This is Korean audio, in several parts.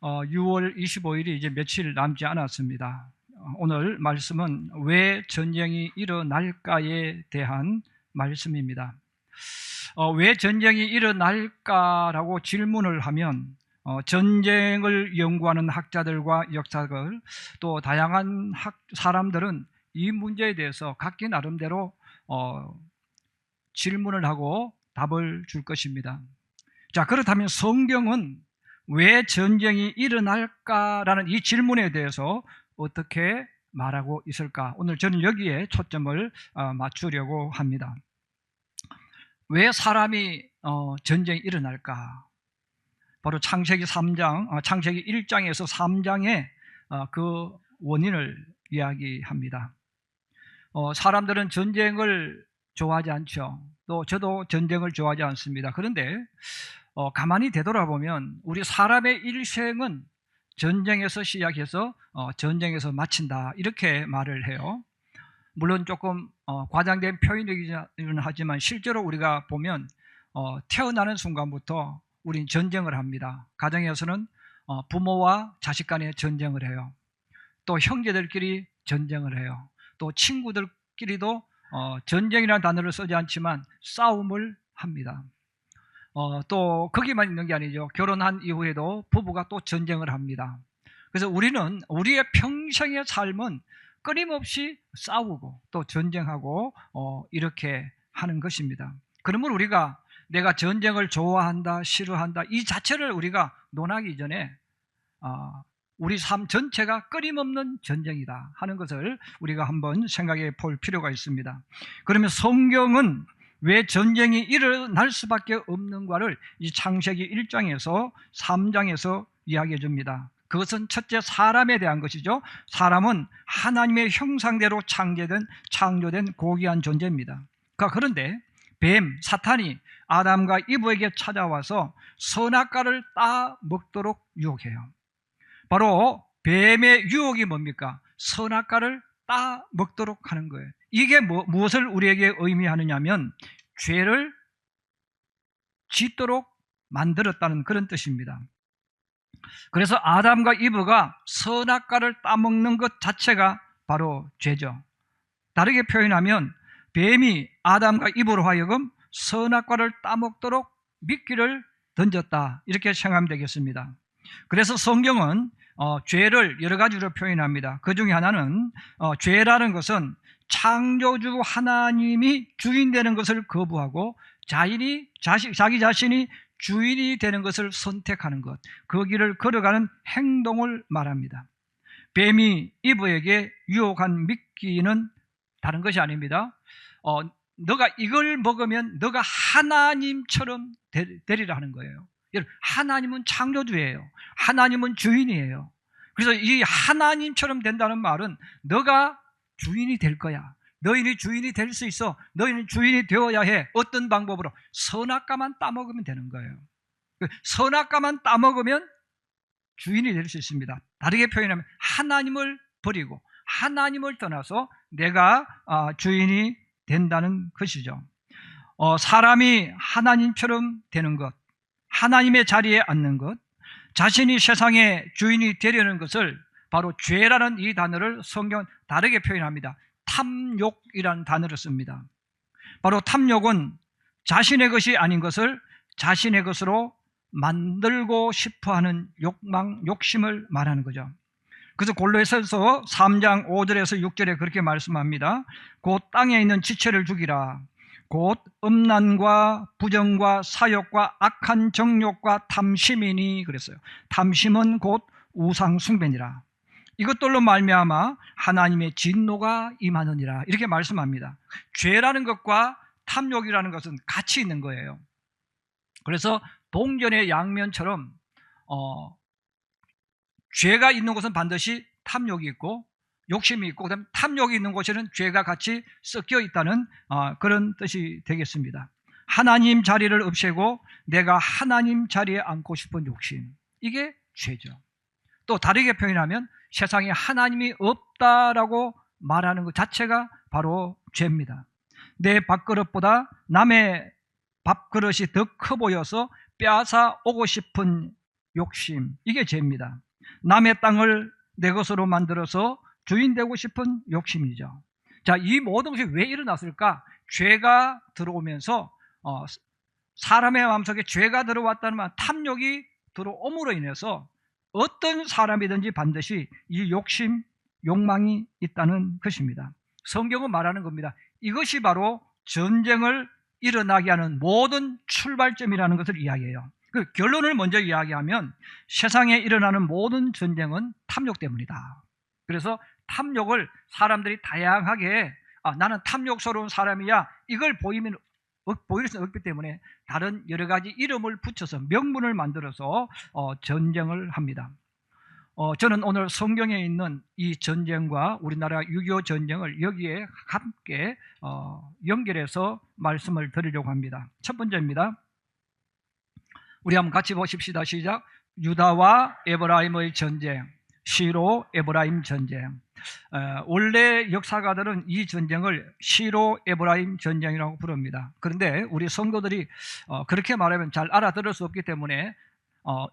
6월 25일이 이제 며칠 남지 않았습니다. 오늘 말씀은 왜 전쟁이 일어날까에 대한 말씀입니다. 왜 전쟁이 일어날까라고 질문을 하면 전쟁을 연구하는 학자들과 역사들 또 다양한 사람들은 이 문제에 대해서 각기 나름대로 질문을 하고 답을 줄 것입니다. 자, 그렇다면 성경은 왜 전쟁이 일어날까라는 이 질문에 대해서 어떻게 말하고 있을까? 오늘 저는 여기에 초점을 맞추려고 합니다. 왜 사람이 전쟁이 일어날까? 바로 창세기 3장, 창세기 1장에서 3장에 그 원인을 이야기합니다. 사람들은 전쟁을 좋아하지 않죠. 또 저도 전쟁을 좋아하지 않습니다. 그런데 가만히 되돌아보면 우리 사람의 일생은 전쟁에서 시작해서 전쟁에서 마친다, 이렇게 말을 해요. 물론 조금 과장된 표현이긴 하지만 실제로 우리가 보면 태어나는 순간부터 우린 전쟁을 합니다. 가정에서는 부모와 자식 간에 전쟁을 해요. 또 형제들끼리 전쟁을 해요. 또 친구들끼리도 전쟁이라는 단어를 쓰지 않지만 싸움을 합니다. 또 거기만 있는 게 아니죠. 결혼한 이후에도 부부가 또 전쟁을 합니다. 그래서 우리는 우리의 평생의 삶은 끊임없이 싸우고 또 전쟁하고 이렇게 하는 것입니다. 그러면 우리가 내가 전쟁을 좋아한다, 싫어한다, 이 자체를 우리가 논하기 전에 우리 삶 전체가 끊임없는 전쟁이다 하는 것을 우리가 한번 생각해 볼 필요가 있습니다. 그러면 성경은 왜 전쟁이 일어날 수밖에 없는가를 이 창세기 1장에서 3장에서 이야기해 줍니다. 그것은 첫째, 사람에 대한 것이죠. 사람은 하나님의 형상대로 창조된 고귀한 존재입니다. 그런데 뱀, 사탄이 아담과 이브에게 찾아와서 선악과를 따 먹도록 유혹해요. 바로 뱀의 유혹이 뭡니까? 선악과를 따 먹도록 하는 거예요. 이게 무엇을 우리에게 의미하느냐면 죄를 짓도록 만들었다는 그런 뜻입니다. 그래서 아담과 이브가 선악과를 따먹는 것 자체가 바로 죄죠. 다르게 표현하면 뱀이 아담과 이브로 하여금 선악과를 따먹도록 미끼를 던졌다, 이렇게 생각하면 되겠습니다. 그래서 성경은 죄를 여러 가지로 표현합니다. 그 중에 하나는 죄라는 것은 창조주 하나님이 주인 되는 것을 거부하고 자기 자신이 주인이 되는 것을 선택하는 것, 그 길을 걸어가는 행동을 말합니다. 뱀이 이브에게 유혹한 미끼는 다른 것이 아닙니다. 너가 이걸 먹으면 너가 하나님처럼 되리라 하는 거예요. 하나님은 창조주예요. 하나님은 주인이에요. 그래서 이 하나님처럼 된다는 말은 너가 주인이 될 거야. 너희는 주인이 될 수 있어. 너희는 주인이 되어야 해. 어떤 방법으로? 선악과만 따먹으면 되는 거예요. 선악과만 따먹으면 주인이 될 수 있습니다. 다르게 표현하면 하나님을 버리고 하나님을 떠나서 내가 주인이 된다는 것이죠. 사람이 하나님처럼 되는 것, 하나님의 자리에 앉는 것, 자신이 세상의 주인이 되려는 것을 바로 죄라는 이 단어를 성경은 다르게 표현합니다. 탐욕이라는 단어를 씁니다. 바로 탐욕은 자신의 것이 아닌 것을 자신의 것으로 만들고 싶어하는 욕망, 욕심을 말하는 거죠. 그래서 골로새서 3장 5절에서 6절에 그렇게 말씀합니다. 곧 땅에 있는 지체를 죽이라. 곧 음란과 부정과 사욕과 악한 정욕과 탐심이니, 그랬어요. 탐심은 곧 우상 숭배니라. 이것들로 말미암아 하나님의 진노가 임하느니라, 이렇게 말씀합니다. 죄라는 것과 탐욕이라는 것은 같이 있는 거예요. 그래서 동전의 양면처럼 죄가 있는 곳은 반드시 탐욕이 있고 욕심이 있고, 그다음에 탐욕이 있는 곳에는 죄가 같이 섞여 있다는 그런 뜻이 되겠습니다. 하나님 자리를 없애고 내가 하나님 자리에 앉고 싶은 욕심, 이게 죄죠. 또 다르게 표현하면 세상에 하나님이 없다라고 말하는 것 자체가 바로 죄입니다. 내 밥그릇보다 남의 밥그릇이 더 커 보여서 빼앗아 오고 싶은 욕심, 이게 죄입니다. 남의 땅을 내 것으로 만들어서 주인 되고 싶은 욕심이죠. 자, 이 모든 것이 왜 일어났을까? 죄가 들어오면서 사람의 마음속에 죄가 들어왔다는 말, 탐욕이 들어옴으로 인해서 어떤 사람이든지 반드시 이 욕심, 욕망이 있다는 것입니다. 성경은 말하는 겁니다. 이것이 바로 전쟁을 일어나게 하는 모든 출발점이라는 것을 이야기해요. 그 결론을 먼저 이야기하면 세상에 일어나는 모든 전쟁은 탐욕 때문이다. 그래서 탐욕을 사람들이 다양하게 나는 탐욕스러운 사람이야, 이걸 보일 수 없기 때문에 다른 여러 가지 이름을 붙여서 명분을 만들어서 전쟁을 합니다. 저는 오늘 성경에 있는 이 전쟁과 우리나라 6.25 전쟁을 여기에 함께 연결해서 말씀을 드리려고 합니다. 첫 번째입니다. 우리 한번 같이 보십시다. 시작. 유다와 에브라임의 전쟁, 시로 에브라임 전쟁. 원래 역사가들은 이 전쟁을 시로 에브라임 전쟁이라고 부릅니다. 그런데 우리 성도들이 그렇게 말하면 잘 알아들을 수 없기 때문에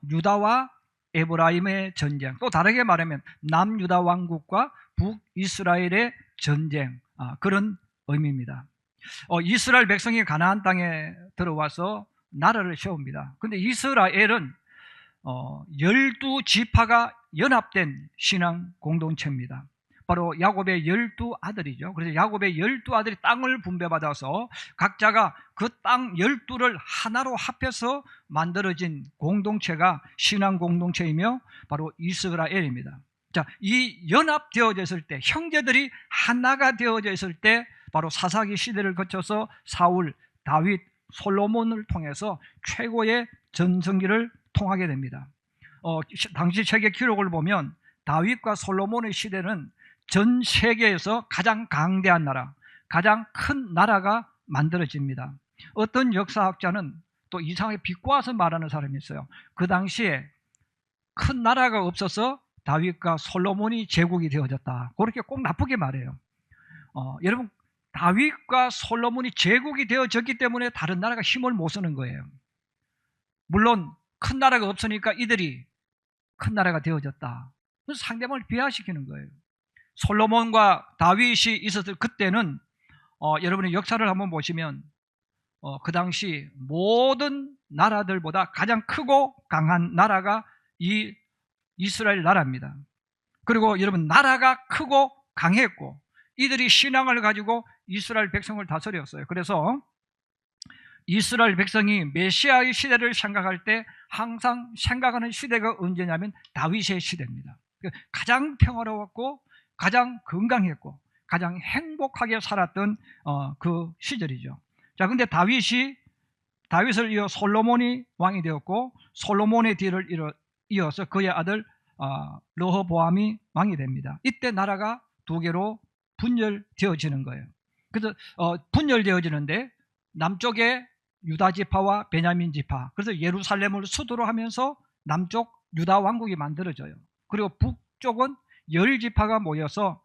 유다와 에브라임의 전쟁, 또 다르게 말하면 남유다 왕국과 북이스라엘의 전쟁, 그런 의미입니다. 이스라엘 백성이 가나안 땅에 들어와서 나라를 세웁니다. 그런데 이스라엘은 12지파가 연합된 신앙 공동체입니다. 바로 야곱의 12아들이죠. 그래서 야곱의 12아들이 땅을 분배받아서 각자가 그 땅 12를 하나로 합해서 만들어진 공동체가 신앙 공동체이며 바로 이스라엘입니다. 자, 이 연합되어져 있을 때, 형제들이 하나가 되어져 있을 때 바로 사사기 시대를 거쳐서 사울, 다윗, 솔로몬을 통해서 최고의 전성기를 통하게 됩니다. 당시 세계 기록을 보면 다윗과 솔로몬의 시대는 전 세계에서 가장 강대한 나라, 가장 큰 나라가 만들어집니다. 어떤 역사학자는 또 이상하게 비꼬아서 말하는 사람이 있어요. 그 당시에 큰 나라가 없어서 다윗과 솔로몬이 제국이 되어졌다, 그렇게 꼭 나쁘게 말해요. 여러분, 다윗과 솔로몬이 제국이 되어졌기 때문에 다른 나라가 힘을 못 쓰는 거예요. 물론 큰 나라가 없으니까 이들이 큰 나라가 되어졌다, 상대방을 비하시키는 거예요. 솔로몬과 다윗이 있었을 그때는 여러분의 역사를 한번 보시면 그 당시 모든 나라들보다 가장 크고 강한 나라가 이 이스라엘 나라입니다. 그리고 여러분, 나라가 크고 강했고 이들이 신앙을 가지고 이스라엘 백성을 다스렸어요. 그래서 이스라엘 백성이 메시아의 시대를 생각할 때 항상 생각하는 시대가 언제냐면 다윗의 시대입니다. 가장 평화로웠고 가장 건강했고 가장 행복하게 살았던 그 시절이죠. 자, 근데 다윗을 이어 솔로몬이 왕이 되었고 솔로몬의 뒤를 이어서 그의 아들 르호보암이 왕이 됩니다. 이때 나라가 두 개로 분열되어지는 거예요. 그래서 분열되어지는데 남쪽에 유다 지파와 베냐민 지파, 그래서 예루살렘을 수도로 하면서 남쪽 유다 왕국이 만들어져요. 그리고 북쪽은 10지파가 모여서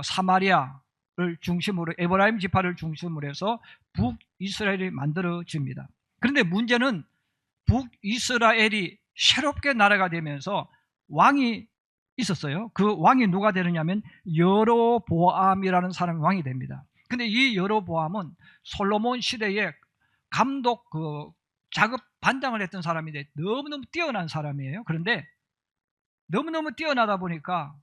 사마리아를 중심으로, 에브라임 지파를 중심으로 해서 북이스라엘이 만들어집니다. 그런데 문제는 북이스라엘이 새롭게 나라가 되면서 왕이 있었어요. 그 왕이 누가 되느냐면 여로보암이라는 사람이 왕이 됩니다. 근데 이 여로보암은 솔로몬 시대에 감독 작업 반장을 했던 사람인데 너무너무 뛰어난 사람이에요. 그런데 너무너무 뛰어나다 보니까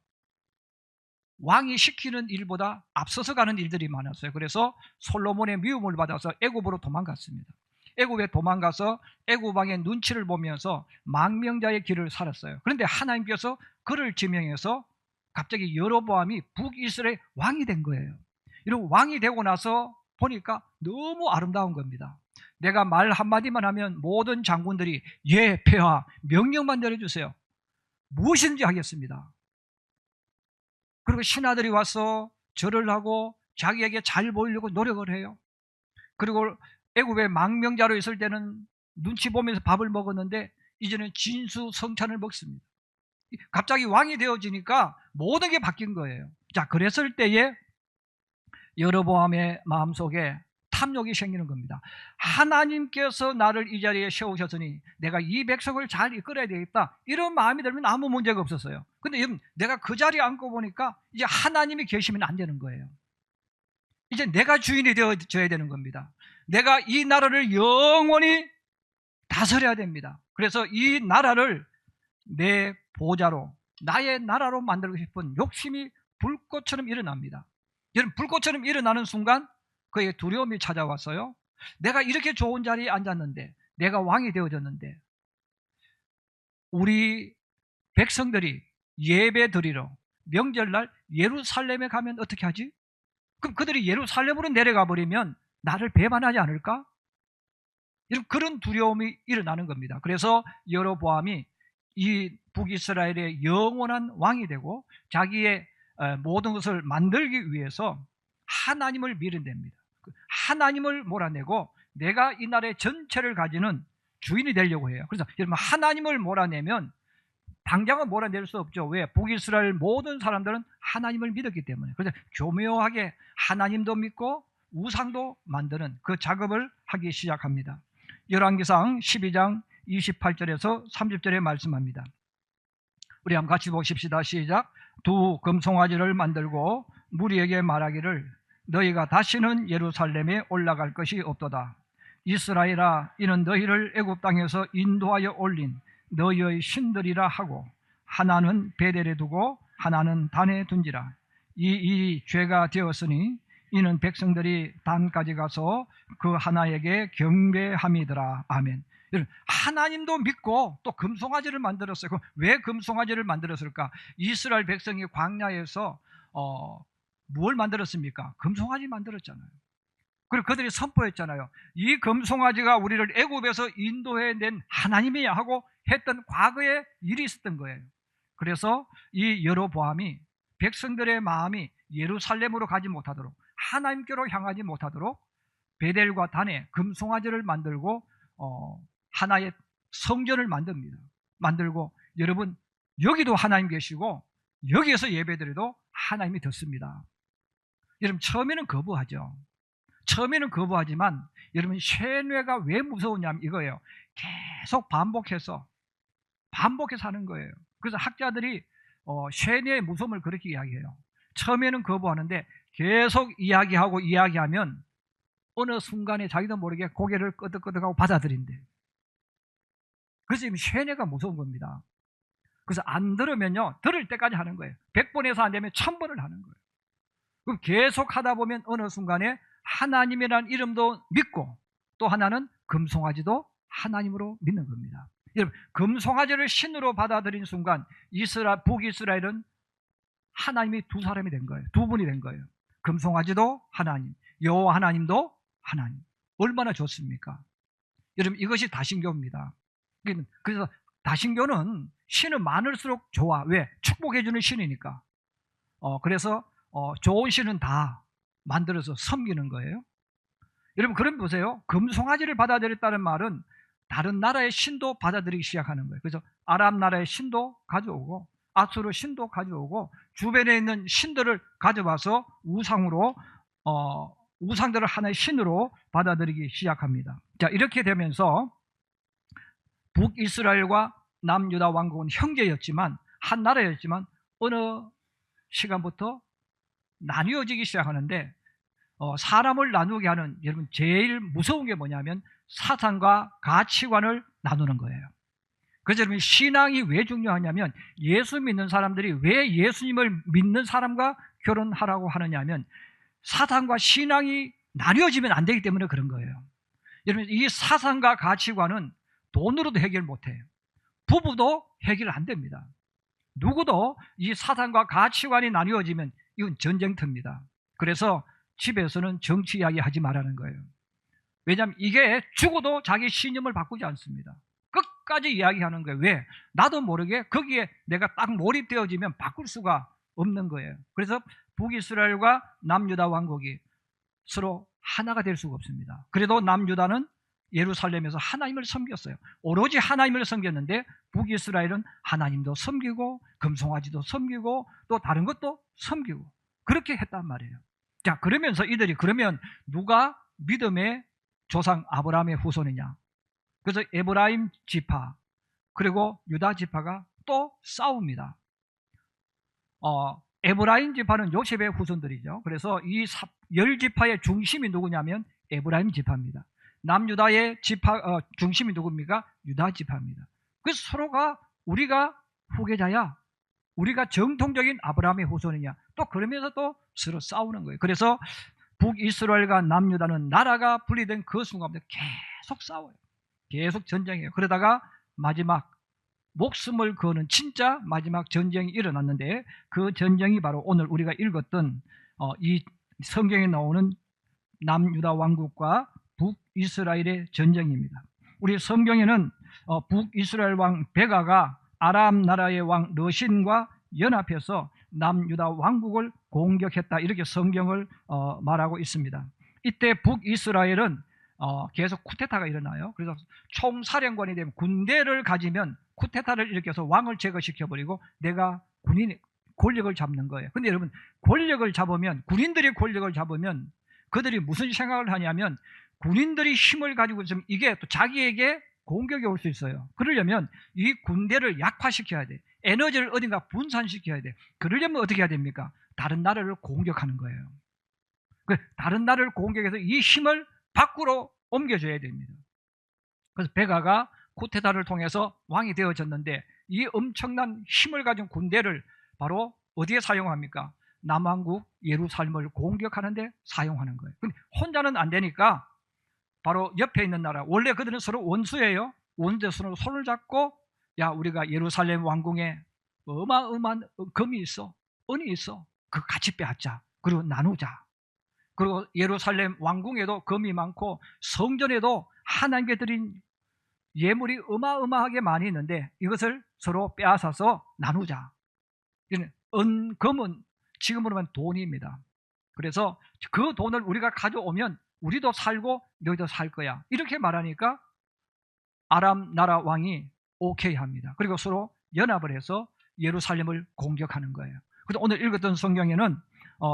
왕이 시키는 일보다 앞서서 가는 일들이 많았어요. 그래서 솔로몬의 미움을 받아서 애굽으로 도망갔습니다. 애굽에 도망가서 애굽 왕의 눈치를 보면서 망명자의 길을 살았어요. 그런데 하나님께서 그를 지명해서 갑자기 여로보암이 북이스라엘 왕이 된 거예요. 이런 왕이 되고 나서 보니까 너무 아름다운 겁니다. 내가 말 한마디만 하면 모든 장군들이 예, 폐하, 명령만 내려주세요, 무엇인지 하겠습니다. 그리고 신하들이 와서 절을 하고 자기에게 잘 보이려고 노력을 해요. 그리고 애굽의 망명자로 있을 때는 눈치 보면서 밥을 먹었는데 이제는 진수성찬을 먹습니다. 갑자기 왕이 되어지니까 모든 게 바뀐 거예요. 자, 그랬을 때에 여로보암의 마음속에 탐욕이 생기는 겁니다. 하나님께서 나를 이 자리에 세우셨으니 내가 이 백성을 잘 이끌어야 되겠다, 이런 마음이 들면 아무 문제가 없었어요. 근데 내가 그 자리에 앉고 보니까 이제 하나님이 계시면 안 되는 거예요. 이제 내가 주인이 되어져야 되는 겁니다. 내가 이 나라를 영원히 다스려야 됩니다. 그래서 이 나라를 내 보좌로, 나의 나라로 만들고 싶은 욕심이 불꽃처럼 일어납니다. 여러분, 불꽃처럼 일어나는 순간 그에게 두려움이 찾아왔어요. 내가 이렇게 좋은 자리에 앉았는데, 내가 왕이 되어졌는데, 우리 백성들이 예배 드리러 명절날 예루살렘에 가면 어떻게 하지? 그럼 그들이 예루살렘으로 내려가 버리면 나를 배반하지 않을까? 이런 그런 두려움이 일어나는 겁니다. 그래서 여로보암이 이 북이스라엘의 영원한 왕이 되고 자기의 모든 것을 만들기 위해서 하나님을 밀어냅니다. 하나님을 몰아내고 내가 이 나라의 전체를 가지는 주인이 되려고 해요. 그래서 여러분, 하나님을 몰아내면 당장은 몰아낼 수 없죠. 왜? 북이스라엘 모든 사람들은 하나님을 믿었기 때문에. 그래서 교묘하게 하나님도 믿고 우상도 만드는 그 작업을 하기 시작합니다. 열왕기상 12장 28절에서 30절에 말씀합니다. 우리 한번 같이 보십시다. 시작. 두 금송아지를 만들고 무리에게 말하기를 너희가 다시는 예루살렘에 올라갈 것이 없도다. 이스라엘아, 이는 너희를 애굽 땅에서 인도하여 올린 너희의 신들이라 하고 하나는 베델에 두고 하나는 단에 둔지라. 이 죄가 되었으니 이는 백성들이 단까지 가서 그 하나에게 경배함이더라. 아멘. 하나님도 믿고 또 금송아지를 만들었어요. 왜 금송아지를 만들었을까? 이스라엘 백성이 광야에서 뭘 만들었습니까? 금송아지 만들었잖아요. 그리고 그들이 선포했잖아요. 이 금송아지가 우리를 애굽에서 인도해낸 하나님이야 하고 했던 과거의 일이 있었던 거예요. 그래서 이 여로보암이 백성들의 마음이 예루살렘으로 가지 못하도록, 하나님께로 향하지 못하도록 베델과 단에 금송아지를 만들고 하나의 성전을 만들고, 여러분, 여기도 하나님 계시고 여기에서 예배드려도 하나님이 듣습니다. 여러분, 처음에는 거부하죠. 처음에는 거부하지만 여러분, 쇠뇌가 왜 무서우냐면 이거예요. 계속 반복해서 하는 거예요. 그래서 학자들이 쇠뇌의 무서움을 그렇게 이야기해요. 처음에는 거부하는데 계속 이야기하면 어느 순간에 자기도 모르게 고개를 끄덕끄덕하고 받아들인대. 그래서 지금 쇠뇌가 무서운 겁니다. 그래서 안 들으면요, 들을 때까지 하는 거예요. 100번에서 안 되면 1000번을 하는 거예요. 그럼 계속 하다 보면 어느 순간에 하나님이라는 이름도 믿고 또 하나는 금송아지도 하나님으로 믿는 겁니다. 여러분, 금송아지를 신으로 받아들인 순간 북이스라엘은 하나님이 두 사람이 된 거예요. 두 분이 된 거예요. 금송아지도 하나님, 여호와 하나님도 하나님. 얼마나 좋습니까? 여러분, 이것이 다신교입니다. 그래서 다신교는 신은 많을수록 좋아. 왜? 축복해주는 신이니까. 그래서 좋은 신은 다 만들어서 섬기는 거예요. 여러분, 그럼 보세요. 금송아지를 받아들였다는 말은 다른 나라의 신도 받아들이기 시작하는 거예요. 그래서 아람 나라의 신도 가져오고 아수르 신도 가져오고 주변에 있는 신들을 가져와서 우상들을 하나의 신으로 받아들이기 시작합니다. 자, 이렇게 되면서 북이스라엘과 남유다 왕국은 형제였지만, 한 나라였지만 어느 시간부터 나뉘어지기 시작하는데, 사람을 나누게 하는, 여러분, 제일 무서운 게 뭐냐면 사상과 가치관을 나누는 거예요. 그래서 여러분, 신앙이 왜 중요하냐면, 예수 믿는 사람들이 왜 예수님을 믿는 사람과 결혼하라고 하느냐면 사상과 신앙이 나뉘어지면 안 되기 때문에 그런 거예요. 여러분, 이 사상과 가치관은 돈으로도 해결 못해요. 부부도 해결 안 됩니다. 누구도 이 사상과 가치관이 나뉘어지면 이건 전쟁터입니다. 그래서 집에서는 정치 이야기 하지 말라는 거예요. 왜냐하면 이게 죽어도 자기 신념을 바꾸지 않습니다. 끝까지 이야기하는 거예요. 왜? 나도 모르게 거기에 내가 딱 몰입되어지면 바꿀 수가 없는 거예요. 그래서 북이스라엘과 남유다 왕국이 서로 하나가 될 수가 없습니다. 그래도 남유다는 예루살렘에서 하나님을 섬겼어요. 오로지 하나님을 섬겼는데 북이스라엘은 하나님도 섬기고 금송아지도 섬기고 또 다른 것도 섬기고 그렇게 했단 말이에요. 자, 그러면서 이들이 그러면 누가 믿음의 조상 아브라함의 후손이냐. 그래서 에브라임 지파 그리고 유다 지파가 또 싸웁니다. 에브라임 지파는 요셉의 후손들이죠. 그래서 이 10지파의 중심이 누구냐면 에브라임 지파입니다. 남유다의 지파 중심이 누굽니까? 유다 지파입니다. 그래서 서로가 우리가 후계자야, 우리가 정통적인 아브라함의 후손이냐, 또 그러면서 또 서로 싸우는 거예요. 그래서 북이스라엘과 남유다는 나라가 분리된 그 순간부터 계속 싸워요. 계속 전쟁해요. 그러다가 마지막 목숨을 거는 진짜 마지막 전쟁이 일어났는데, 그 전쟁이 바로 오늘 우리가 읽었던 이 성경에 나오는 남유다 왕국과 북이스라엘의 전쟁입니다. 우리 성경에는 북이스라엘 왕 베가가 아람 나라의 왕 러신과 연합해서 남유다 왕국을 공격했다, 이렇게 성경을 말하고 있습니다. 이때 북이스라엘은 계속 쿠데타가 일어나요. 그래서 총사령관이 되면, 군대를 가지면 쿠데타를 일으켜서 왕을 제거시켜버리고 내가 군인의 권력을 잡는 거예요. 근데 여러분, 권력을 잡으면, 군인들이 권력을 잡으면 그들이 무슨 생각을 하냐면, 군인들이 힘을 가지고 있으면 이게 또 자기에게 공격이 올 수 있어요. 그러려면 이 군대를 약화시켜야 돼. 에너지를 어딘가 분산시켜야 돼. 그러려면 어떻게 해야 됩니까? 다른 나라를 공격하는 거예요. 다른 나라를 공격해서 이 힘을 밖으로 옮겨줘야 됩니다. 그래서 베가가 쿠데타를 통해서 왕이 되어졌는데, 이 엄청난 힘을 가진 군대를 바로 어디에 사용합니까? 남왕국 예루살렘을 공격하는데 사용하는 거예요. 근데 혼자는 안 되니까 바로 옆에 있는 나라, 원래 그들은 서로 원수예요. 원수의 손을 잡고, 야, 우리가 예루살렘 왕궁에 어마어마한 금이 있어, 은이 있어, 그거 같이 빼앗자, 그리고 나누자. 그리고 예루살렘 왕궁에도 금이 많고 성전에도 하나님께 드린 예물이 어마어마하게 많이 있는데 이것을 서로 빼앗아서 나누자. 금은 지금으로 보면 돈입니다. 그래서 그 돈을 우리가 가져오면 우리도 살고 너희도 살 거야, 이렇게 말하니까 아람 나라 왕이 오케이 합니다. 그리고 서로 연합을 해서 예루살렘을 공격하는 거예요. 그래서 오늘 읽었던 성경에는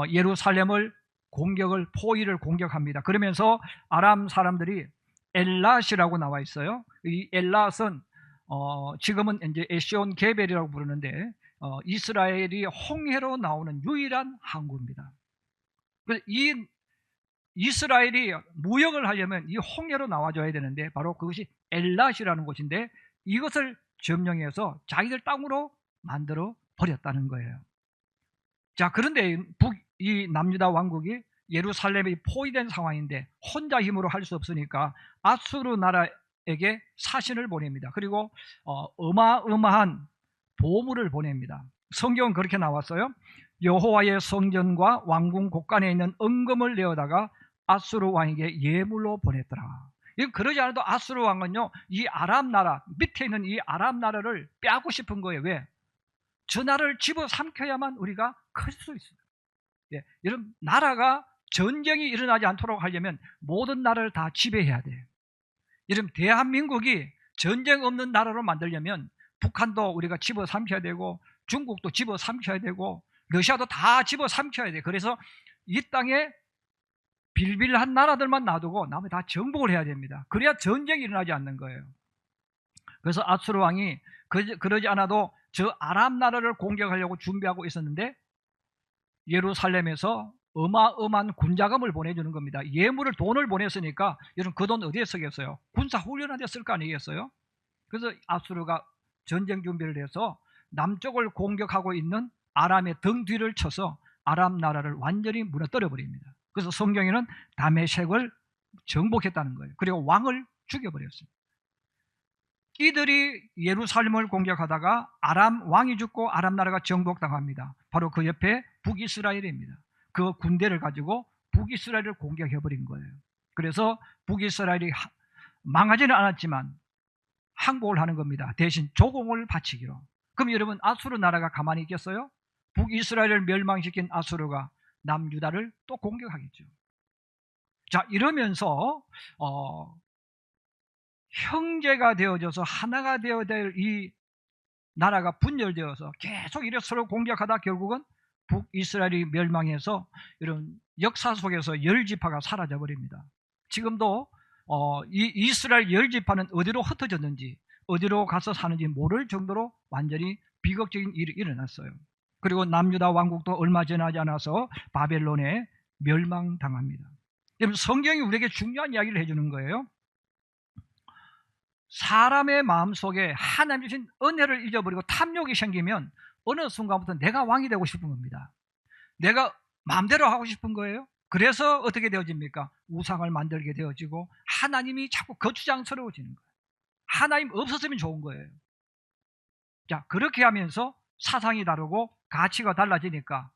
예루살렘을 포위를 공격합니다. 그러면서 아람 사람들이 엘랏이라고 나와 있어요. 이 엘랏은 지금은 이제 에시온 게벨이라고 부르는데 이스라엘이 홍해로 나오는 유일한 항구입니다. 그래서 이 이스라엘이 무역을 하려면 이 홍해로 나와줘야 되는데 바로 그것이 엘랏이라는 곳인데, 이것을 점령해서 자기들 땅으로 만들어 버렸다는 거예요. 자, 그런데 이 남유다 왕국이 예루살렘이 포위된 상황인데 혼자 힘으로 할 수 없으니까 아수르 나라에게 사신을 보냅니다. 그리고 어마어마한 보물을 보냅니다. 성경은 그렇게 나왔어요. 여호와의 성전과 왕궁 곳간에 있는 은금을 내어다가 아수르 왕에게 예물로 보냈더라. 그러지 않아도 아수르 왕은요, 이 아람 나라, 밑에 있는 이 아람 나라를 빼앗고 싶은 거예요. 왜? 저 나라를 집어삼켜야만 우리가 클 수 있어요. 여러분, 나라가 전쟁이 일어나지 않도록 하려면 모든 나라를 다 지배해야 돼요. 여러분, 대한민국이 전쟁 없는 나라로 만들려면 북한도 우리가 집어삼켜야 되고, 중국도 집어삼켜야 되고, 러시아도 다 집어삼켜야 돼요. 그래서 이 땅에 빌빌한 나라들만 놔두고 나머지 다 정복을 해야 됩니다. 그래야 전쟁이 일어나지 않는 거예요. 그래서 아수르 왕이 그러지 않아도 저 아람 나라를 공격하려고 준비하고 있었는데 예루살렘에서 어마어마한 군자금을 보내주는 겁니다. 돈을 보냈으니까 여러분, 그 돈 어디에 쓰겠어요? 군사 훈련한 데 쓸 거 아니겠어요? 그래서 아수르가 전쟁 준비를 해서 남쪽을 공격하고 있는 아람의 등 뒤를 쳐서 아람 나라를 완전히 무너뜨려 버립니다. 그래서 성경에는 다메섹을 정복했다는 거예요. 그리고 왕을 죽여버렸습니다. 이들이 예루살렘을 공격하다가 아람 왕이 죽고 아람 나라가 정복당합니다. 바로 그 옆에 북이스라엘입니다. 그 군대를 가지고 북이스라엘을 공격해버린 거예요. 그래서 북이스라엘이 망하지는 않았지만 항복을 하는 겁니다. 대신 조공을 바치기로. 그럼 여러분, 아수르 나라가 가만히 있겠어요? 북이스라엘을 멸망시킨 아수르가 남유다를 또 공격하겠죠. 자, 이러면서 형제가 되어져서 하나가 되어야 될 이 나라가 분열되어서 계속 이래 서로 공격하다 결국은 북이스라엘이 멸망해서 이런 역사 속에서 10지파가 사라져 버립니다. 지금도 이 이스라엘 10지파는 어디로 흩어졌는지, 어디로 가서 사는지 모를 정도로 완전히 비극적인 일이 일어났어요. 그리고 남유다 왕국도 얼마 지나지 않아서 바벨론에 멸망당합니다. 여러분, 성경이 우리에게 중요한 이야기를 해주는 거예요. 사람의 마음속에 하나님 주신 은혜를 잊어버리고 탐욕이 생기면 어느 순간부터 내가 왕이 되고 싶은 겁니다. 내가 마음대로 하고 싶은 거예요. 그래서 어떻게 되어집니까? 우상을 만들게 되어지고 하나님이 자꾸 거추장스러워지는 거예요. 하나님 없었으면 좋은 거예요. 자, 그렇게 하면서 사상이 다르고 가치가 달라지니까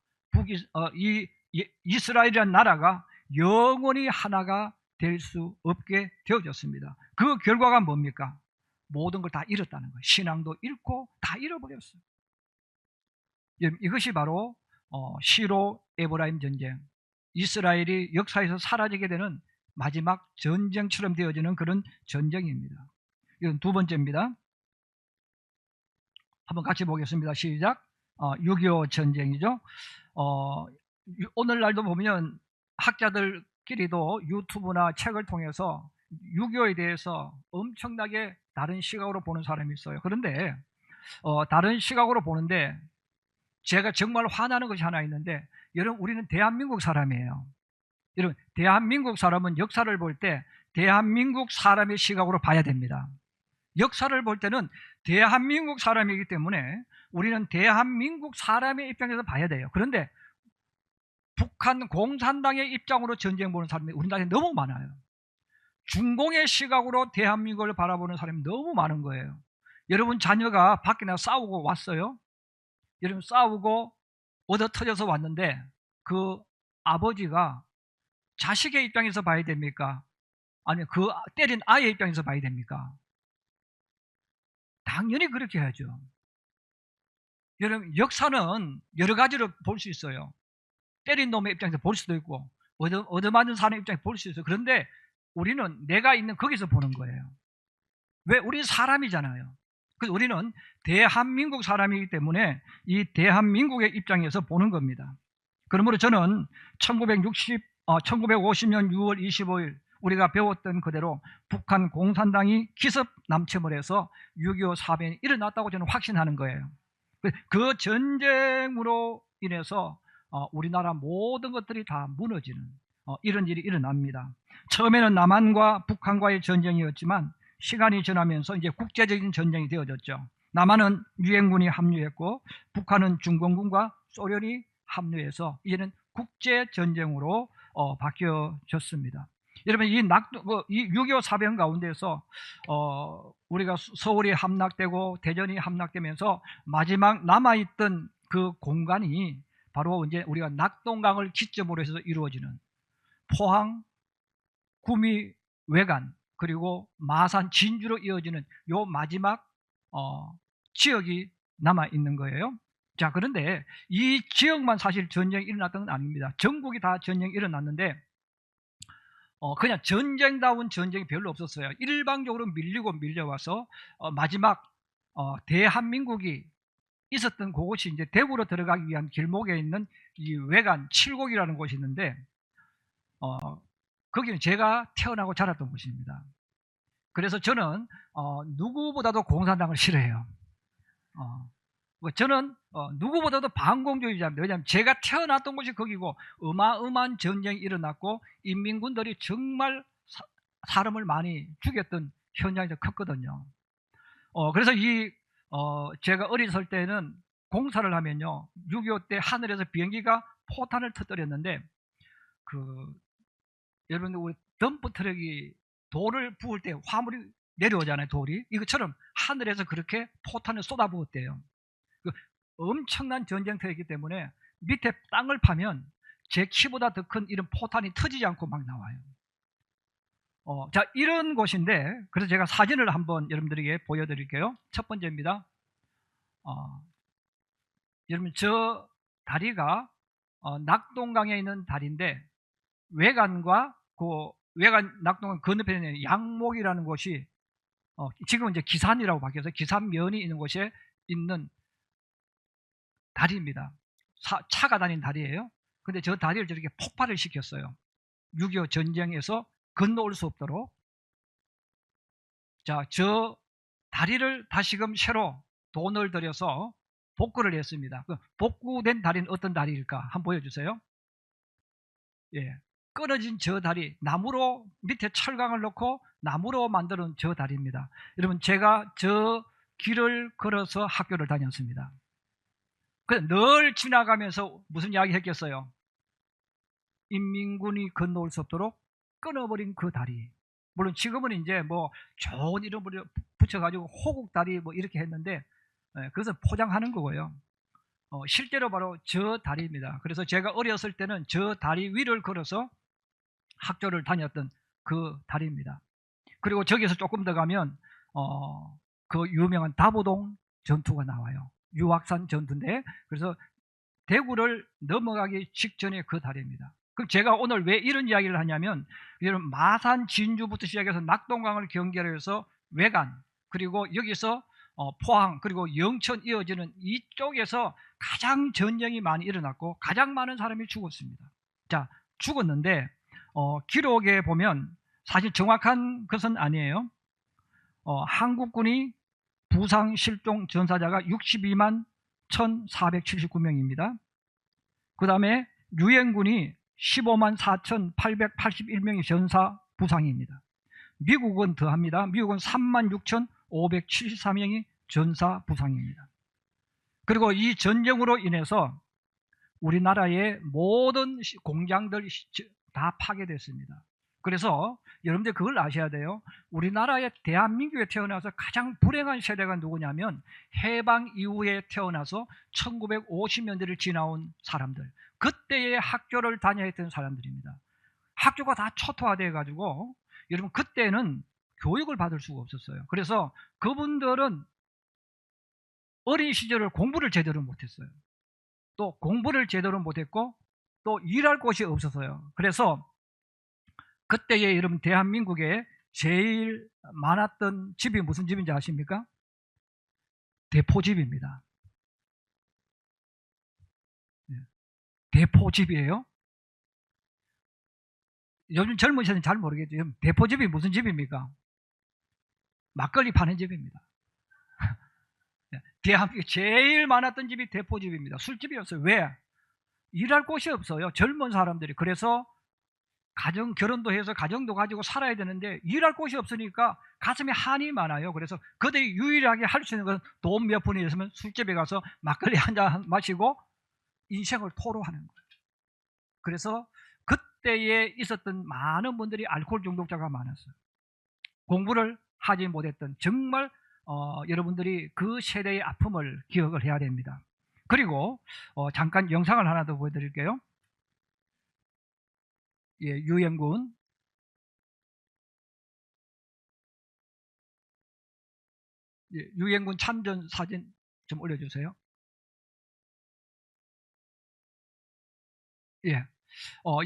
이스라엘이라는 나라가 영원히 하나가 될 수 없게 되어졌습니다. 그 결과가 뭡니까? 모든 걸 다 잃었다는 거예요. 신앙도 잃고 다 잃어버렸어요. 이것이 바로 시로 에브라임 전쟁, 이스라엘이 역사에서 사라지게 되는 마지막 전쟁처럼 되어지는 그런 전쟁입니다. 이건 두 번째입니다. 한번 같이 보겠습니다. 시작. 6.25 전쟁이죠. 오늘날도 보면 학자들끼리도 유튜브나 책을 통해서 6.25에 대해서 엄청나게 다른 시각으로 보는 사람이 있어요. 그런데 다른 시각으로 보는데 제가 정말 화나는 것이 하나 있는데, 여러분, 우리는 대한민국 사람이에요. 여러분, 대한민국 사람은 역사를 볼 때 대한민국 사람의 시각으로 봐야 됩니다. 역사를 볼 때는 대한민국 사람이기 때문에 우리는 대한민국 사람의 입장에서 봐야 돼요. 그런데 북한 공산당의 입장으로 전쟁 보는 사람이 우리나라에 너무 많아요. 중공의 시각으로 대한민국을 바라보는 사람이 너무 많은 거예요. 여러분 자녀가 밖에 나가 싸우고 왔어요. 여러분 싸우고 얻어 터져서 왔는데 그 아버지가 자식의 입장에서 봐야 됩니까? 아니면 그 때린 아이의 입장에서 봐야 됩니까? 당연히 그렇게 해야죠. 여러분, 역사는 여러 가지로 볼 수 있어요. 때린 놈의 입장에서 볼 수도 있고 얻어맞은 사람의 입장에서 볼 수 있어요. 그런데 우리는 내가 있는 거기서 보는 거예요. 왜? 우리는 사람이잖아요. 그래서 우리는 대한민국 사람이기 때문에 이 대한민국의 입장에서 보는 겁니다. 그러므로 저는 1950년 6월 25일 우리가 배웠던 그대로 북한 공산당이 기습 남침을 해서 6.25 사변이 일어났다고 저는 확신하는 거예요. 그 전쟁으로 인해서 우리나라 모든 것들이 다 무너지는 이런 일이 일어납니다. 처음에는 남한과 북한과의 전쟁이었지만 시간이 지나면서 이제 국제적인 전쟁이 되어졌죠. 남한은 유엔군이 합류했고 북한은 중공군과 소련이 합류해서 이제는 국제 전쟁으로 바뀌어졌습니다. 여러분, 이 6.25 사변 가운데서 우리가 서울이 함락되고 대전이 함락되면서 마지막 남아있던 그 공간이 바로 이제 우리가 낙동강을 기점으로 해서 이루어지는 포항, 구미, 외관, 그리고 마산, 진주로 이어지는 요 마지막 지역이 남아 있는 거예요. 자, 그런데 이 지역만 사실 전쟁이 일어났던 건 아닙니다. 전국이 다 전쟁이 일어났는데 그냥 전쟁다운 전쟁이 별로 없었어요. 일방적으로 밀리고 밀려와서 마지막 대한민국이 있었던 그곳이 이제 대구로 들어가기 위한 길목에 있는 이 외관 칠곡이라는 곳이 있는데 거기는 제가 태어나고 자랐던 곳입니다. 그래서 저는 누구보다도 공산당을 싫어해요. 저는 누구보다도 반공주의자입니다. 왜냐하면 제가 태어났던 곳이 거기고 어마어마한 전쟁이 일어났고 인민군들이 정말 사람을 많이 죽였던 현장이 컸거든요. 그래서 제가 어렸을 때는 공사를 하면요, 6.25 때 하늘에서 비행기가 포탄을 터뜨렸는데 여러분, 우리 덤프 트럭이 돌을 부을 때 화물이 내려오잖아요. 돌이 이것처럼 하늘에서 그렇게 포탄을 쏟아부었대요. 엄청난 전쟁터이기 때문에 밑에 땅을 파면 제 키보다 더 큰 이런 포탄이 터지지 않고 막 나와요. 자, 이런 곳인데, 그래서 제가 사진을 한번 여러분들에게 보여드릴게요. 첫 번째입니다. 여러분, 저 다리가 낙동강에 있는 다리인데 외관과 외관 낙동강 건너편에 양목이라는 곳이 지금은 이제 기산이라고 바뀌어서 기산면이 있는 곳에 있는 다리입니다. 차가 다니는 다리예요. 근데 저 다리를 저렇게 폭발을 시켰어요. 6.25 전쟁에서 건너올 수 없도록 저 다리를 다시금 새로 돈을 들여서 복구를 했습니다. 그 복구된 다리는 어떤 다리일까? 한번 보여주세요. 예, 끊어진 저 다리, 나무로 밑에 철강을 넣고 나무로 만드는 저 다리입니다. 여러분, 제가 저 길을 걸어서 학교를 다녔습니다. 늘 지나가면서 무슨 이야기 했겠어요? 인민군이 건너올 수 없도록 끊어버린 그 다리. 물론 지금은 이제 뭐 좋은 이름을 붙여가지고 호국다리 뭐 이렇게 했는데, 그것은 포장하는 거고요. 실제로 바로 저 다리입니다. 그래서 제가 어렸을 때는 저 다리 위를 걸어서 학교를 다녔던 그 다리입니다. 그리고 저기서 조금 더 가면 그 유명한 다보동 전투가 나와요. 유악산 전투인데, 그래서 대구를 넘어가기 직전에 그 다리입니다. 그럼 제가 오늘 왜 이런 이야기를 하냐면, 여러분, 마산 진주부터 시작해서 낙동강을 경계해서 외관, 그리고 여기서 포항, 그리고 영천 이어지는 이쪽에서 가장 전쟁이 많이 일어났고 가장 많은 사람이 죽었습니다. 자, 죽었는데 기록에 보면 사실 정확한 것은 아니에요. 한국군이 부상 실종 전사자가 62만 1479명입니다. 그 다음에 유엔군이 15만 4881명이 전사 부상입니다. 미국은 더합니다. 미국은 3만 6574명이 전사 부상입니다. 그리고 이 전쟁으로 인해서 우리나라의 모든 공장들 다 파괴됐습니다. 그래서 여러분들 그걸 아셔야 돼요. 우리나라의 대한민국에 태어나서 가장 불행한 세대가 누구냐면 해방 이후에 태어나서 1950년대를 지나온 사람들, 그때의 학교를 다녀야 했던 사람들입니다. 학교가 다 초토화돼 가지고 여러분 그때는 교육을 받을 수가 없었어요. 그래서 그분들은 어린 시절을 공부를 제대로 못했어요. 또 공부를 제대로 못했고 또 일할 곳이 없었어요. 그래서 그때에 여러분 대한민국에 제일 많았던 집이 무슨 집인지 아십니까? 대포집입니다. 대포집이에요. 요즘 젊은 세대는 잘 모르겠죠. 대포집이 무슨 집입니까? 막걸리 파는 집입니다. 대한민국에 제일 많았던 집이 대포집입니다. 술집이었어요. 왜? 일할 곳이 없어요. 젊은 사람들이. 그래서 결혼도 해서 가정도 가지고 살아야 되는데 일할 곳이 없으니까 가슴에 한이 많아요. 그래서 그들이 유일하게 할 수 있는 건 돈 몇 푼이 있으면 술집에 가서 막걸리 한 잔 마시고 인생을 토로하는 거예요. 그래서 그때에 있었던 많은 분들이 알코올 중독자가 많았어요. 공부를 하지 못했던 정말 여러분들이 그 세대의 아픔을 기억을 해야 됩니다. 그리고 잠깐 영상을 하나 더 보여드릴게요. 예, 유엔군. 예, 유엔군 참전 사진 좀 올려주세요. 예,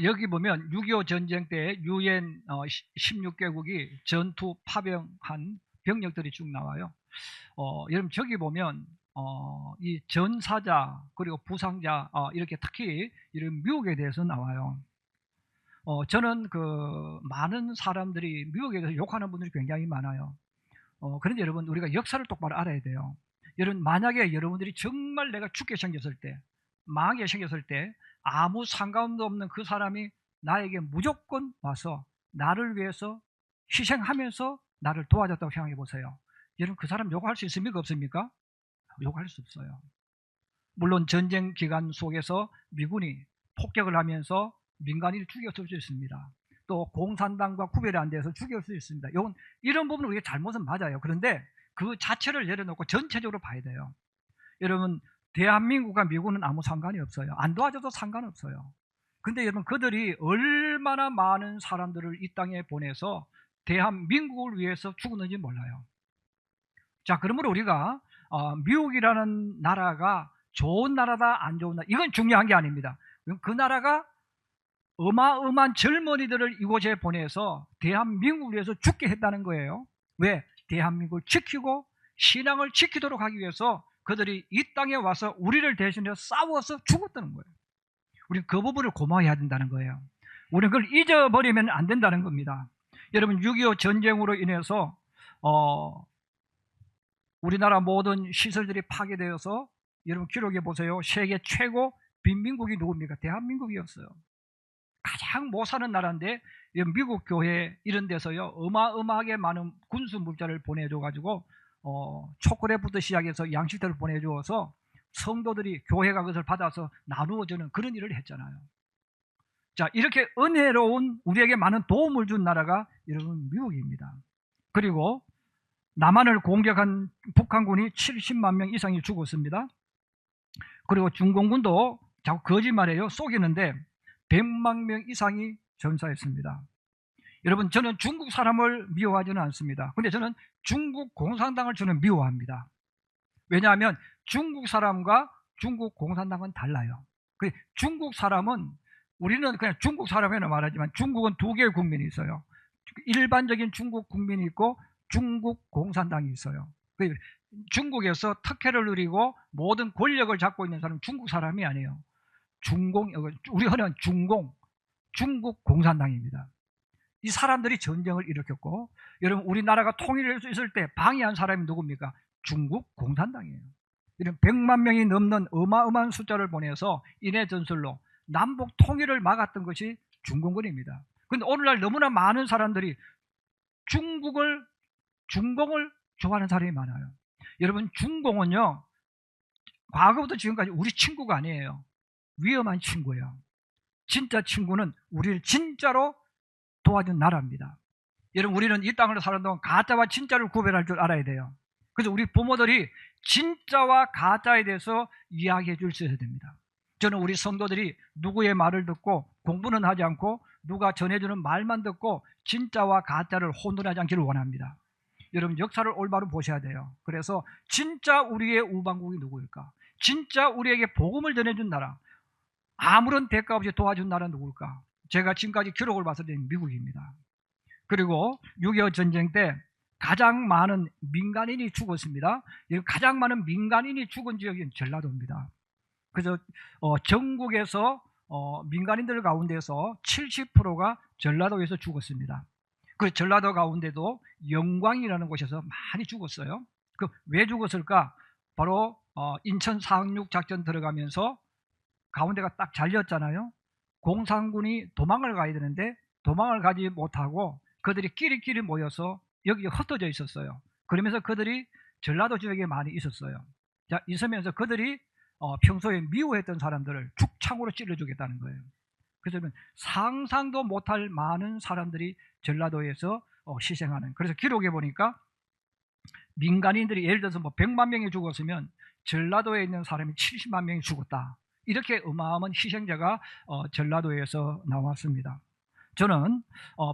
여기 보면 6.25 전쟁 때 유엔 16개국이 전투 파병한 병력들이 쭉 나와요. 여러분 저기 보면 이 전사자 그리고 부상자 이렇게 특히 이런 미국에 대해서 나와요. 저는 그 많은 사람들이 미국에 대해서 욕하는 분들이 굉장히 많아요. 그런데 여러분 우리가 역사를 똑바로 알아야 돼요. 여러분 만약에 여러분들이 정말 내가 죽게 생겼을 때, 망하게 생겼을 때 아무 상관도 없는 그 사람이 나에게 무조건 와서 나를 위해서 희생하면서 나를 도와줬다고 생각해 보세요. 여러분 그 사람 욕할 수 있습니까? 없습니까? 욕할 수 없어요. 물론 전쟁 기간 속에서 미군이 폭격을 하면서 민간인을 죽였을 수 있습니다. 또 공산당과 구별이 안 돼서 죽일 수 있습니다. 이런 부분은 우리가 잘못은 맞아요. 그런데 그 자체를 내려놓고 전체적으로 봐야 돼요. 여러분 대한민국과 미국은 아무 상관이 없어요. 안 도와줘도 상관없어요. 근데 여러분 그들이 얼마나 많은 사람들을 이 땅에 보내서 대한민국을 위해서 죽었는지 몰라요. 자, 그러므로 우리가 미국이라는 나라가 좋은 나라다 안 좋은 나라 이건 중요한 게 아닙니다. 그 나라가 어마어마한 젊은이들을 이곳에 보내서 대한민국을 위해서 죽게 했다는 거예요. 왜? 대한민국을 지키고 신앙을 지키도록 하기 위해서 그들이 이 땅에 와서 우리를 대신해서 싸워서 죽었다는 거예요. 우리는 그 부분을 고마워해야 된다는 거예요. 우리는 그걸 잊어버리면 안 된다는 겁니다. 여러분 6.25 전쟁으로 인해서 우리나라 모든 시설들이 파괴되어서 여러분 기록해 보세요. 세계 최고 빈민국이 누굽니까? 대한민국이었어요. 가장 못 사는 나라인데 미국 교회 이런 데서요 어마어마하게 많은 군수 물자를 보내줘 가지고 초콜릿부터 시작해서 양식들을 보내주어서 성도들이 교회가 그것을 받아서 나누어주는 그런 일을 했잖아요. 자, 이렇게 은혜로운 우리에게 많은 도움을 준 나라가 여러분 미국입니다. 그리고 남한을 공격한 북한군이 70만 명 이상이 죽었습니다. 그리고 중공군도 자꾸 거짓말해요. 속이는데 100만 명 이상이 전사했습니다. 여러분 저는 중국 사람을 미워하지는 않습니다. 근데 저는 중국 공산당을 저는 미워합니다. 왜냐하면 중국 사람과 중국 공산당은 달라요. 중국 사람은 우리는 그냥 중국 사람이라고 말하지만 중국은 두 개의 국민이 있어요. 일반적인 중국 국민이 있고 중국 공산당이 있어요. 중국에서 특혜를 누리고 모든 권력을 잡고 있는 사람은 중국 사람이 아니에요. 우리는 중국 공산당입니다. 이 사람들이 전쟁을 일으켰고, 여러분 우리나라가 통일했을 때 방해한 사람이 누굽니까? 중국 공산당이에요. 이런 100만 명이 넘는 어마어마한 숫자를 보내서 인해 전술로 남북 통일을 막았던 것이 중공군입니다. 그런데 오늘날 너무나 많은 사람들이 중공을 좋아하는 사람이 많아요. 여러분 중공은요 과거부터 지금까지 우리 친구가 아니에요. 위험한 친구예요. 진짜 친구는 우리를 진짜로 도와준 나라입니다. 여러분 우리는 이 땅으로 사는 동안 가짜와 진짜를 구별할 줄 알아야 돼요. 그래서 우리 부모들이 진짜와 가짜에 대해서 이야기해 줄 수 있어야 됩니다. 저는 우리 성도들이 누구의 말을 듣고 공부는 하지 않고 누가 전해주는 말만 듣고 진짜와 가짜를 혼돈하지 않기를 원합니다. 여러분 역사를 올바로 보셔야 돼요. 그래서 진짜 우리의 우방국이 누구일까? 진짜 우리에게 복음을 전해준 나라, 아무런 대가 없이 도와준 나라는 누구일까? 제가 지금까지 기록을 봤을 때 미국입니다. 그리고 6.25 전쟁 때 가장 많은 민간인이 죽었습니다. 가장 많은 민간인이 죽은 지역이 전라도입니다. 그래서 전국에서 민간인들 가운데서 70%가 전라도에서 죽었습니다. 그 전라도 가운데도 영광이라는 곳에서 많이 죽었어요. 왜 죽었을까? 바로 인천 416 작전 들어가면서 가운데가 딱 잘렸잖아요. 공산군이 도망을 가야 되는데 도망을 가지 못하고 그들이 끼리끼리 모여서 여기 흩어져 있었어요. 그러면서 그들이 전라도 지역에 많이 있었어요. 자, 있으면서 그들이 평소에 미워했던 사람들을 죽창으로 찔러주겠다는 거예요. 그래서 상상도 못할 많은 사람들이 전라도에서 희생하는. 그래서 기록해 보니까 민간인들이 예를 들어서 100만 명이 죽었으면 전라도에 있는 사람이 70만 명이 죽었다. 이렇게 어마어마한 희생자가 전라도에서 나왔습니다. 저는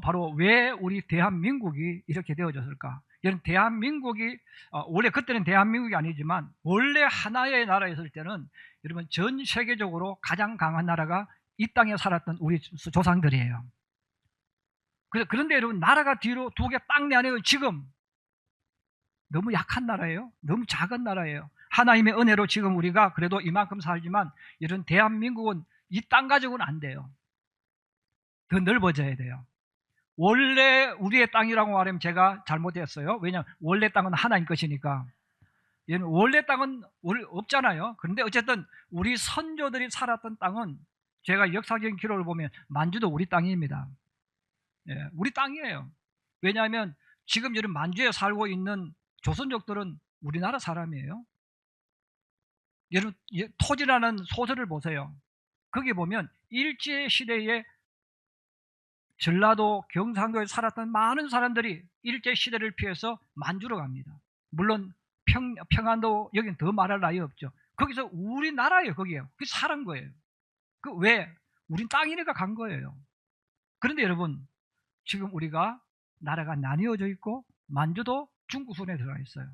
바로 왜 우리 대한민국이 이렇게 되어졌을까? 여러분 대한민국이 원래 그때는 대한민국이 아니지만 원래 하나의 나라였을 때는 여러분 전 세계적으로 가장 강한 나라가 이 땅에 살았던 우리 조상들이에요. 그런데 여러분 나라가 뒤로 두 개 딱 내네요. 지금 너무 약한 나라예요. 너무 작은 나라예요. 하나님의 은혜로 지금 우리가 그래도 이만큼 살지만 이런 대한민국은 이 땅 가지고는 안 돼요. 더 넓어져야 돼요. 원래 우리의 땅이라고 말하면 제가 잘못했어요. 왜냐하면 원래 땅은 하나님 것이니까. 원래 땅은 없잖아요. 그런데 어쨌든 우리 선조들이 살았던 땅은 제가 역사적인 기록을 보면 만주도 우리 땅입니다. 예, 우리 땅이에요. 왜냐하면 지금 이런 만주에 살고 있는 조선족들은 우리나라 사람이에요. 여러분 토지라는 소설을 보세요. 거기 보면 일제시대에 전라도 경상도에 살았던 많은 사람들이 일제시대를 피해서 만주로 갑니다. 물론 평안도 여기는 더 말할 나위 없죠. 거기서 우리나라예요. 거기에요. 그 살은 거예요. 왜? 우린 땅이니까 간 거예요. 그런데 여러분 지금 우리가 나라가 나뉘어져 있고 만주도 중국 손에 들어가 있어요.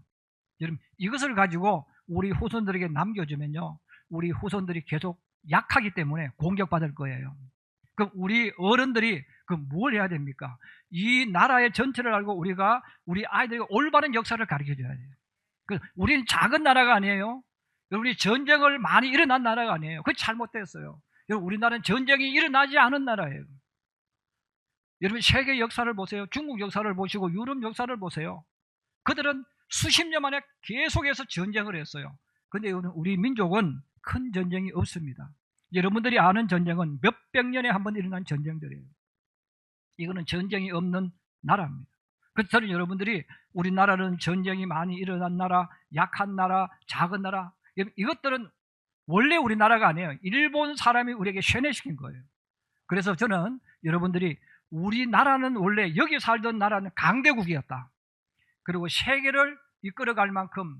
여러분 이것을 가지고 우리 후손들에게 남겨주면요 우리 후손들이 계속 약하기 때문에 공격받을 거예요. 그럼 우리 어른들이 뭘 해야 됩니까? 이 나라의 전체를 알고 우리가 우리 아이들에게 올바른 역사를 가르쳐줘야 돼요. 우리는 작은 나라가 아니에요. 우리 전쟁을 많이 일어난 나라가 아니에요. 그게 잘못됐어요. 우리나라는 전쟁이 일어나지 않은 나라예요. 여러분 세계 역사를 보세요. 중국 역사를 보시고 유럽 역사를 보세요. 그들은 수십 년 만에 계속해서 전쟁을 했어요. 그런데 우리 민족은 큰 전쟁이 없습니다. 여러분들이 아는 전쟁은 몇백 년에 한 번 일어난 전쟁들이에요. 이거는 전쟁이 없는 나라입니다. 그래서 저는 여러분들이 우리나라는 전쟁이 많이 일어난 나라, 약한 나라, 작은 나라, 이것들은 원래 우리나라가 아니에요. 일본 사람이 우리에게 세뇌시킨 거예요. 그래서 저는 여러분들이 우리나라는 원래 여기 살던 나라는 강대국이었다. 그리고 세계를 이끌어갈 만큼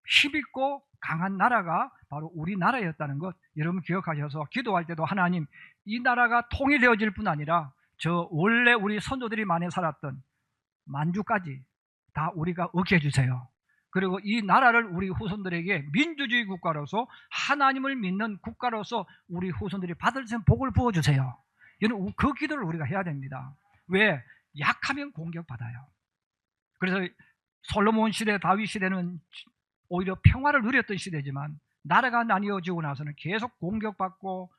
힘있고 강한 나라가 바로 우리나라였다는 것 여러분 기억하셔서 기도할 때도 하나님 이 나라가 통일되어질 뿐 아니라 저 원래 우리 선조들이 많이 살았던 만주까지 다 우리가 얻게 해주세요. 그리고 이 나라를 우리 후손들에게 민주주의 국가로서 하나님을 믿는 국가로서 우리 후손들이 받을 수 있는 복을 부어주세요. 이는 그 기도를 우리가 해야 됩니다. 왜? 약하면 공격받아요. 그래서 솔로몬 시대, 다윗 시대는 오히려 평화를 누렸던 시대지만 나라가 나뉘어지고 나서는 계속 공격받고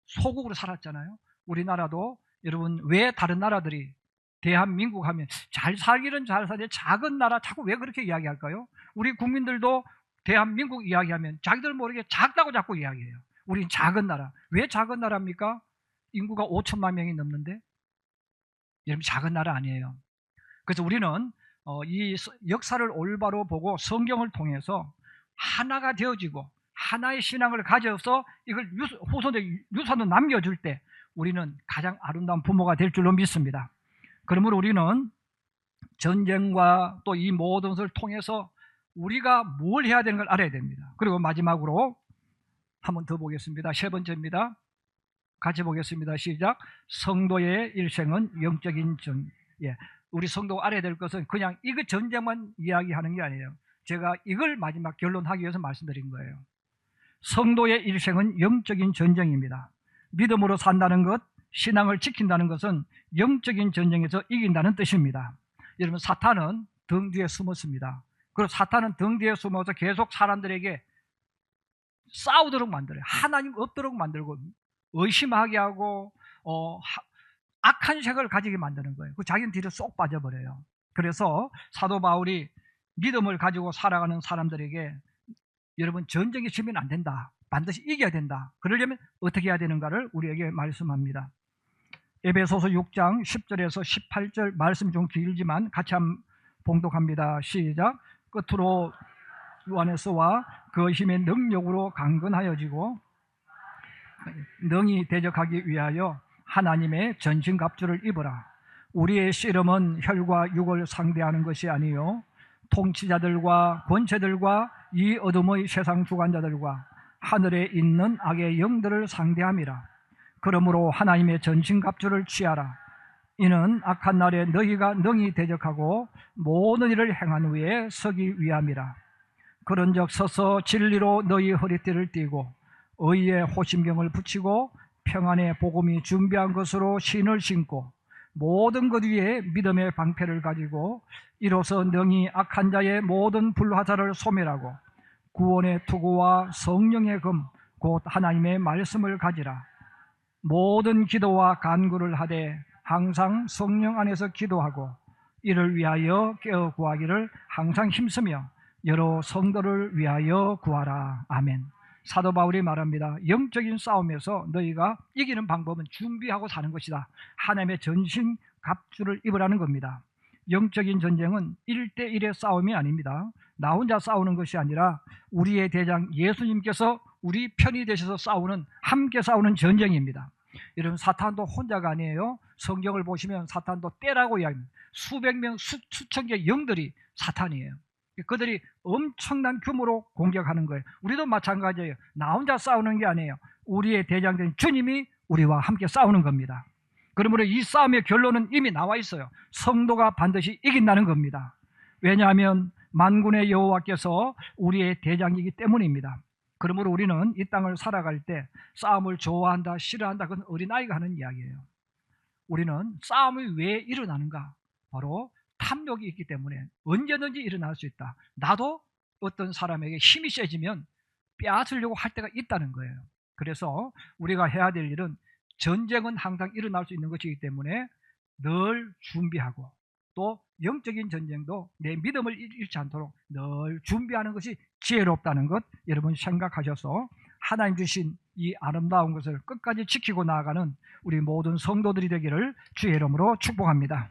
소국으로 살았잖아요. 우리나라도 여러분 왜 다른 나라들이 대한민국 하면 잘 살기는 잘 살지 작은 나라 자꾸 왜 그렇게 이야기할까요? 우리 국민들도 대한민국 이야기하면 자기들 모르게 작다고 자꾸 이야기해요. 우린 작은 나라. 왜 작은 나라입니까? 인구가 5천만 명이 넘는데 여러분 작은 나라 아니에요. 그래서 우리는 이 역사를 올바로 보고 성경을 통해서 하나가 되어지고 하나의 신앙을 가져서 이걸 후손의 유산으로 남겨줄 때 우리는 가장 아름다운 부모가 될 줄로 믿습니다. 그러므로 우리는 전쟁과 또 이 모든 것을 통해서 우리가 뭘 해야 되는 걸 알아야 됩니다. 그리고 마지막으로 한 번 더 보겠습니다. 세 번째입니다. 같이 보겠습니다. 시작. 성도의 일생은 영적인 우리 성도가 알아야 될 것은 그냥 이거 전쟁만 이야기하는 게 아니에요. 제가 이걸 마지막 결론하기 위해서 말씀드린 거예요. 성도의 일생은 영적인 전쟁입니다. 믿음으로 산다는 것, 신앙을 지킨다는 것은 영적인 전쟁에서 이긴다는 뜻입니다. 여러분 사탄은 등 뒤에 숨었습니다. 그리고 사탄은 등 뒤에 숨어서 계속 사람들에게 싸우도록 만들어요. 하나님 없도록 만들고 의심하게 하고 악한 색을 가지게 만드는 거예요. 자기는 뒤로 쏙 빠져버려요. 그래서 사도 바울이 믿음을 가지고 살아가는 사람들에게 여러분 전쟁에 지면 안 된다. 반드시 이겨야 된다. 그러려면 어떻게 해야 되는가를 우리에게 말씀합니다. 에베소서 6장 10절에서 18절 말씀 좀 길지만 같이 한번 봉독합니다. 시작. 끝으로 주 안에서와 그 힘의 능력으로 강건하여지고 능히 대적하기 위하여 하나님의 전신갑주를 입으라. 우리의 씨름은 혈과 육을 상대하는 것이 아니요 통치자들과 권세들과 이 어둠의 세상 주관자들과 하늘에 있는 악의 영들을 상대함이라. 그러므로 하나님의 전신갑주를 취하라. 이는 악한 날에 너희가 능히 대적하고 모든 일을 행한 후에 서기 위함이라. 그런즉 서서 진리로 너희 허리띠를 띠고 의의 호심경을 붙이고 평안의 복음이 준비한 것으로 신을 신고 모든 것 위에 믿음의 방패를 가지고 이로써 능히 악한 자의 모든 불화살을 소멸하고 구원의 투구와 성령의 금 곧 하나님의 말씀을 가지라. 모든 기도와 간구를 하되 항상 성령 안에서 기도하고 이를 위하여 깨어 구하기를 항상 힘쓰며 여러 성도를 위하여 구하라. 아멘. 사도 바울이 말합니다. 영적인 싸움에서 너희가 이기는 방법은 준비하고 사는 것이다. 하나님의 전신 갑주를 입으라는 겁니다. 영적인 전쟁은 1대1의 싸움이 아닙니다. 나 혼자 싸우는 것이 아니라 우리의 대장 예수님께서 우리 편이 되셔서 싸우는, 함께 싸우는 전쟁입니다. 여러분 사탄도 혼자가 아니에요. 성경을 보시면 사탄도 때라고 이야기합니다. 수백 명, 수천 개의 영들이 사탄이에요. 그들이 엄청난 규모로 공격하는 거예요. 우리도 마찬가지예요. 나 혼자 싸우는 게 아니에요. 우리의 대장된 주님이 우리와 함께 싸우는 겁니다. 그러므로 이 싸움의 결론은 이미 나와 있어요. 성도가 반드시 이긴다는 겁니다. 왜냐하면 만군의 여호와께서 우리의 대장이기 때문입니다. 그러므로 우리는 이 땅을 살아갈 때 싸움을 좋아한다, 싫어한다, 그건 어린아이가 하는 이야기예요. 우리는 싸움이 왜 일어나는가? 바로 탐욕이 있기 때문에 언제든지 일어날 수 있다. 나도 어떤 사람에게 힘이 세지면 빼앗으려고 할 때가 있다는 거예요. 그래서 우리가 해야 될 일은 전쟁은 항상 일어날 수 있는 것이기 때문에 늘 준비하고, 또 영적인 전쟁도 내 믿음을 잃지 않도록 늘 준비하는 것이 지혜롭다는 것 여러분 생각하셔서 하나님 주신 이 아름다운 것을 끝까지 지키고 나아가는 우리 모든 성도들이 되기를 주의 이름으로 축복합니다.